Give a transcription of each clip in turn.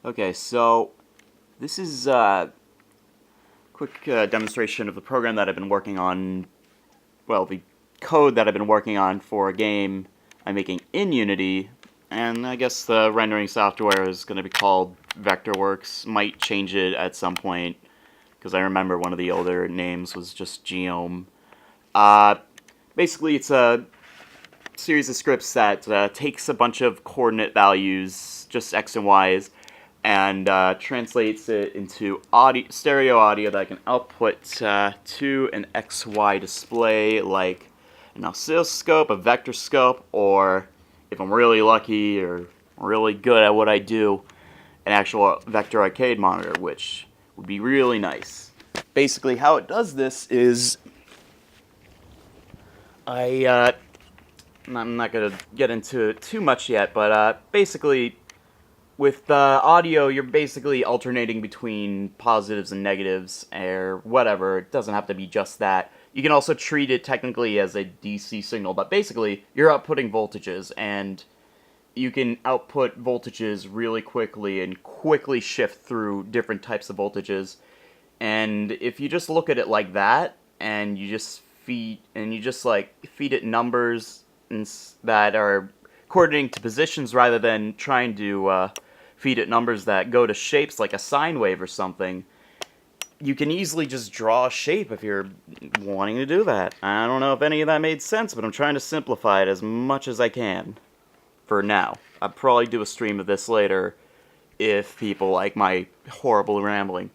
Okay, so this is a quick demonstration of the program that I've been working on, well, the code that I've been working on for a game I'm making in Unity, and I guess the rendering software is going to be called vectorworks. Might change it at some point, because I remember one of the older names was just Geom. Basically, it's a series of scripts that takes a bunch of coordinate values, just x and y's, and translates it into stereo audio that I can output to an XY display, like an oscilloscope, a vector scope, or if I'm really lucky or really good at what I do, an actual vector arcade monitor, which would be really nice. Basically, how it does this is I'm not going to get into it too much yet, but basically, with audio, you're basically alternating between positives and negatives, or whatever. It doesn't have to be just that. You can also treat it technically as a DC signal, but basically, you're outputting voltages, and you can output voltages really quickly and quickly shift through different types of voltages. And if you just look at it like that, and you just feed it numbers that are coordinating to positions rather than trying to feed it numbers that go to shapes like a sine wave or something, you can easily just draw a shape if you're wanting to do that. I don't know if any of that made sense, but I'm trying to simplify it as much as I can for now. I'll probably do a stream of this later if people like my horrible rambling.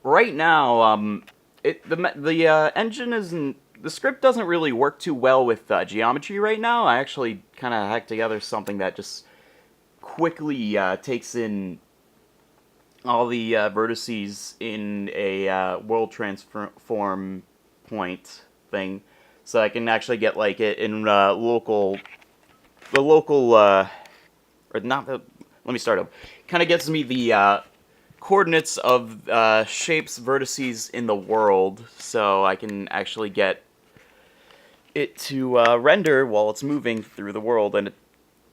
Right now, the engine isn't. The script doesn't really work too well with geometry right now. I actually kind of hacked together something that just quickly takes in all the vertices in a world transform point thing, so I can actually get like it in or not the. Let me start up. Kind of gets me the coordinates of shapes, vertices in the world, so I can actually get it to render while it's moving through the world. And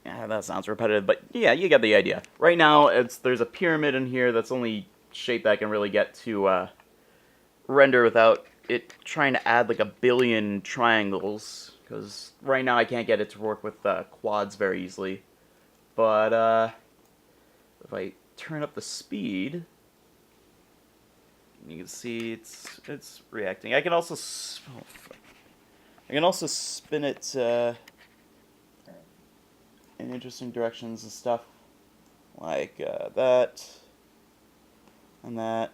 that sounds repetitive, but yeah, you get the idea. Right now, there's a pyramid in here. That's the only shape that I can really get to render without it trying to add like a billion triangles, because right now I can't get it to work with quads very easily. But if I turn up the speed, you can see it's reacting. I can also spin it in interesting directions and stuff, like that and that.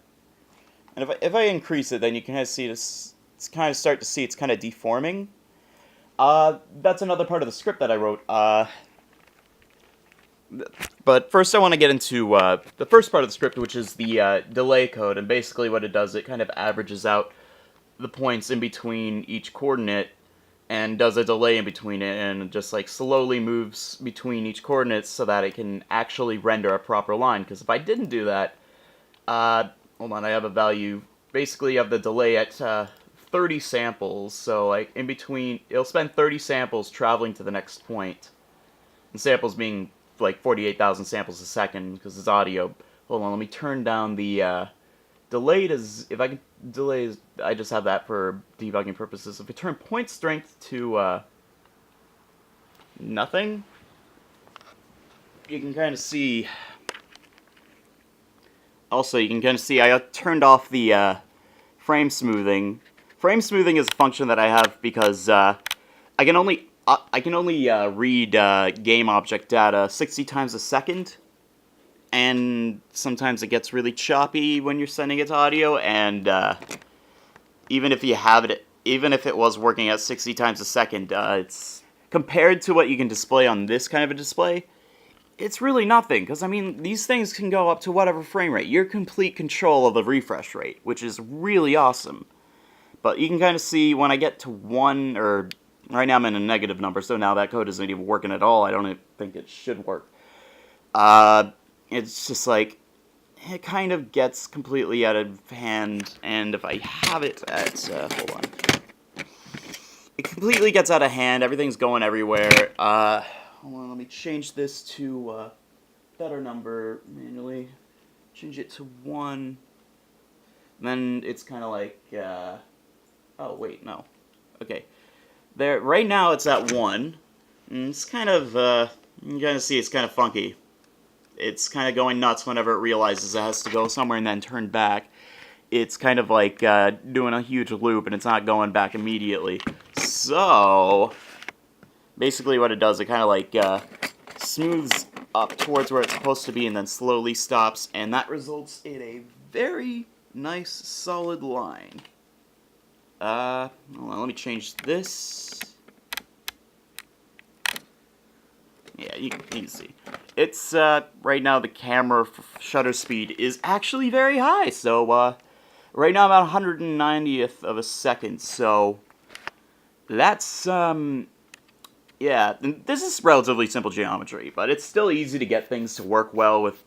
And if I increase it, then you can kind of see it's kind of start to see it's kind of deforming. That's another part of the script that I wrote. But first I want to get into the first part of the script, which is the delay code. And basically what it does, it kind of averages out the points in between each coordinate and does a delay in between it, and just like slowly moves between each coordinate so that it can actually render a proper line. Because if I didn't do that, hold on, I have a value basically of the delay at 30 samples. So like in between, it'll spend 30 samples traveling to the next point. And samples being like 48,000 samples a second, because it's audio. Hold on, let me turn down the delay to if I can delay. I just have that for debugging purposes. If I turn point strength to nothing, you can kind of see. Also, you can kind of see I turned off the frame smoothing. Frame smoothing is a function that I have because I can only read game object data 60 times a second, and sometimes it gets really choppy when you're sending it to audio. And even if it was working at 60 times a second, it's compared to what you can display on this kind of a display, it's really nothing. Because I mean, these things can go up to whatever frame rate. You're complete control of the refresh rate, which is really awesome. But you can kind of see when I get to 1, or right now I'm in a negative number, so now that code isn't even working at all. I don't even think it should work. It's just like, it kind of gets completely out of hand, and if I have it at, hold on. It completely gets out of hand, everything's going everywhere. Hold on, let me change this to better number manually. change it to 1. Then it's kind of like, oh wait, no. Okay. There, right now it's at 1. And it's kind of, you gotta see it's kind of funky. It's kind of going nuts whenever it realizes it has to go somewhere and then turn back. It's kind of like doing a huge loop and it's not going back immediately. So, basically what it does, it kind of like smooths up towards where it's supposed to be and then slowly stops, and that results in a very nice solid line. Hold on, let me change this. Yeah, you can see. It's, right now the camera shutter speed is actually very high, so, right now I'm at 190th of a second, so that's, yeah, this is relatively simple geometry, but it's still easy to get things to work well with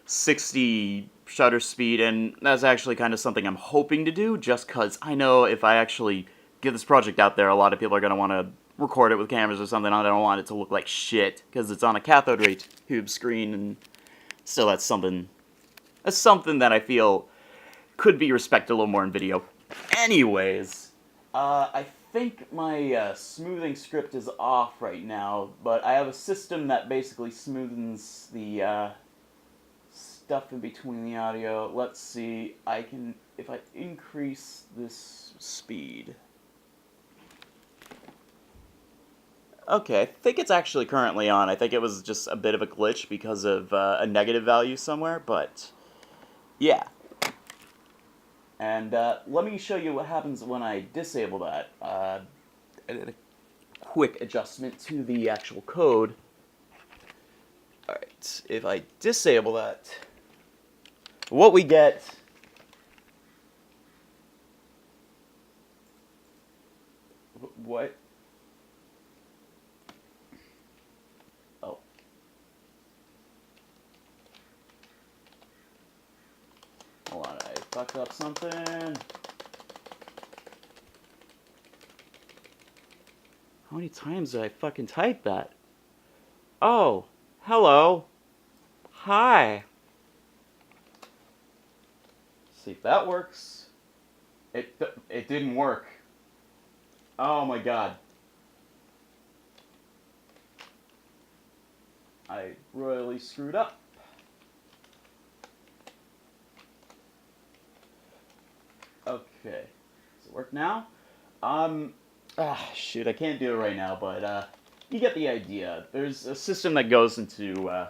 60 shutter speed, and that's actually kind of something I'm hoping to do, just because I know if I actually get this project out there, a lot of people are going to want to record it with cameras or something. I don't want it to look like shit, because it's on a cathode ray tube screen, and still that's something that I feel could be respected a little more in video. Anyways, I think my smoothing script is off right now, but I have a system that basically smoothens the stuff in between the audio. Let's see, if I increase this speed. Okay, I think it's actually currently on. I think it was just a bit of a glitch because of a negative value somewhere, but yeah. And let me show you what happens when I disable that. I did a quick adjustment to the actual code. Alright, if I disable that, what we get... What? Oh. Hold on, I fucked up something. How many times did I fucking type that? Oh, hello. Hi. See if that works. It didn't work. Oh my god. I royally screwed up. Okay. Does it work now? Shoot, I can't do it right now, but, you get the idea. There's a system that goes into,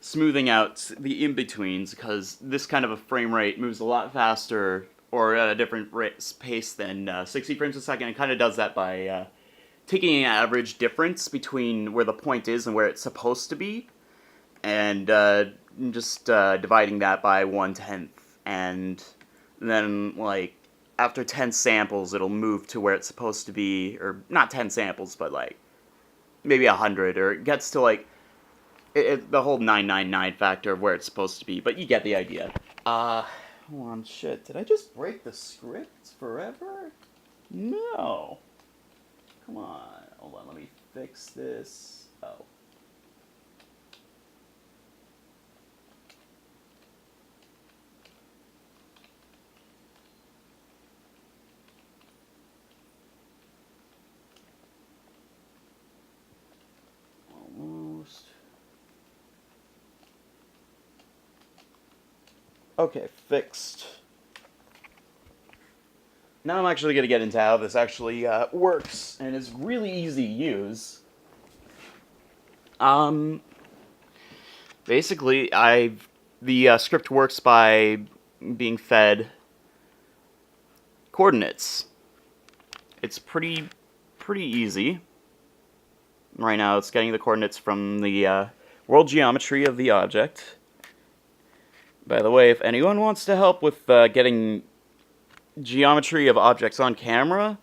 smoothing out the in-betweens, because this kind of a frame rate moves a lot faster, or at a different pace than 60 frames a second. It kind of does that by taking an average difference between where the point is and where it's supposed to be, and just dividing that by 1/10, and then, like, after 10 samples, it'll move to where it's supposed to be, or not 10 samples, but, like, maybe 100, or it gets to, like, the whole 999 factor of where it's supposed to be, but you get the idea. Hold on, shit, did I just break the script forever? No. Come on, hold on, let me fix this. Oh. Almost. Okay, fixed. Now I'm actually going to get into how this actually works, and is really easy to use. Basically, the script works by being fed coordinates. It's pretty easy. Right now, it's getting the coordinates from the world geometry of the object. By the way, if anyone wants to help with getting geometry of objects on camera,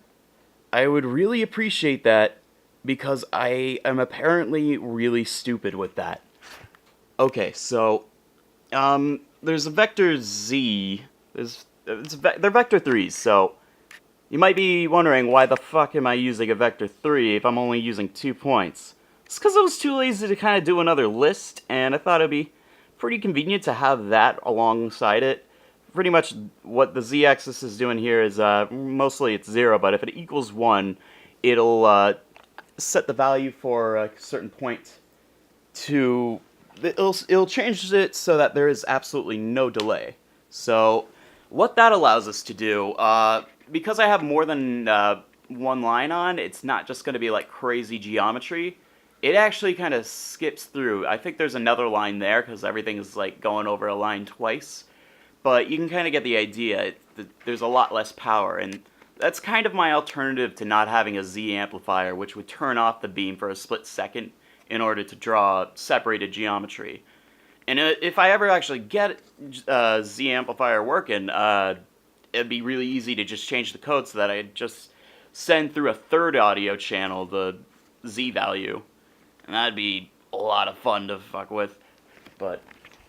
I would really appreciate that, because I am apparently really stupid with that. Okay, so, there's a vector z, they're vector 3s, so you might be wondering why the fuck am I using a vector 3 if I'm only using 2 points. It's because I was too lazy to kind of do another list, and I thought it'd be pretty convenient to have that alongside it. Pretty much what the z-axis is doing here is mostly it's 0, but if it equals 1, it'll set the value for a certain point to... It'll change it so that there is absolutely no delay. So what that allows us to do, because I have more than one line on, it's not just going to be like crazy geometry. It actually kind of skips through. I think there's another line there because everything is like going over a line twice. But you can kind of get the idea. There's a lot less power, and that's kind of my alternative to not having a Z amplifier, which would turn off the beam for a split second in order to draw separated geometry. And if I ever actually get a Z amplifier working, it'd be really easy to just change the code so that I just send through a third audio channel the Z value. And that'd be a lot of fun to fuck with. But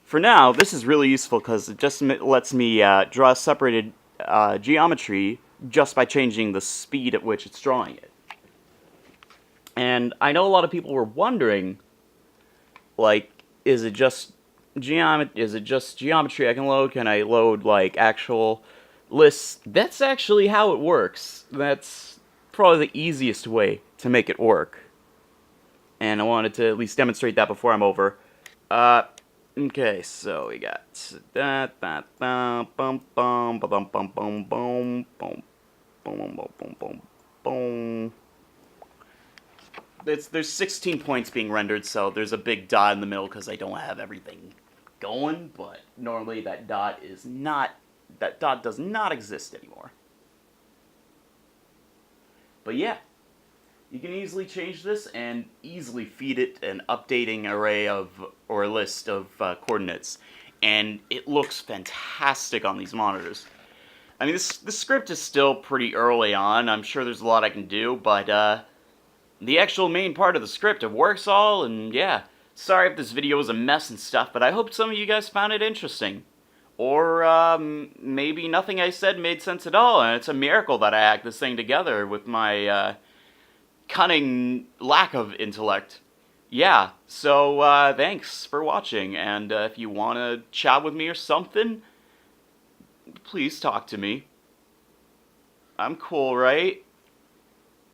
for now, this is really useful because it just lets me draw separated geometry just by changing the speed at which it's drawing it. And I know a lot of people were wondering, like, is it just geometry I can load? Can I load, like, actual lists? That's actually how it works. That's probably the easiest way to make it work. And I wanted to at least demonstrate that before I'm over. Okay, so we got that, bum, bum, bum, bum, bum, bum, bum, bum, bum, bum, bum, bum. There's 16 points being rendered, so there's a big dot in the middle because I don't have everything going, but normally that dot does not exist anymore. But yeah, you can easily change this and easily feed it an updating array of, or a list of coordinates, and it looks fantastic on these monitors. I mean, this script is still pretty early on. I'm sure there's a lot I can do, but the actual main part of the script, it works all, and yeah. Sorry if this video was a mess and stuff, but I hope some of you guys found it interesting. Or, maybe nothing I said made sense at all, and it's a miracle that I hacked this thing together with my, cunning lack of intellect. Yeah, so, thanks for watching, and if you want to chat with me or something, please talk to me. I'm cool, right?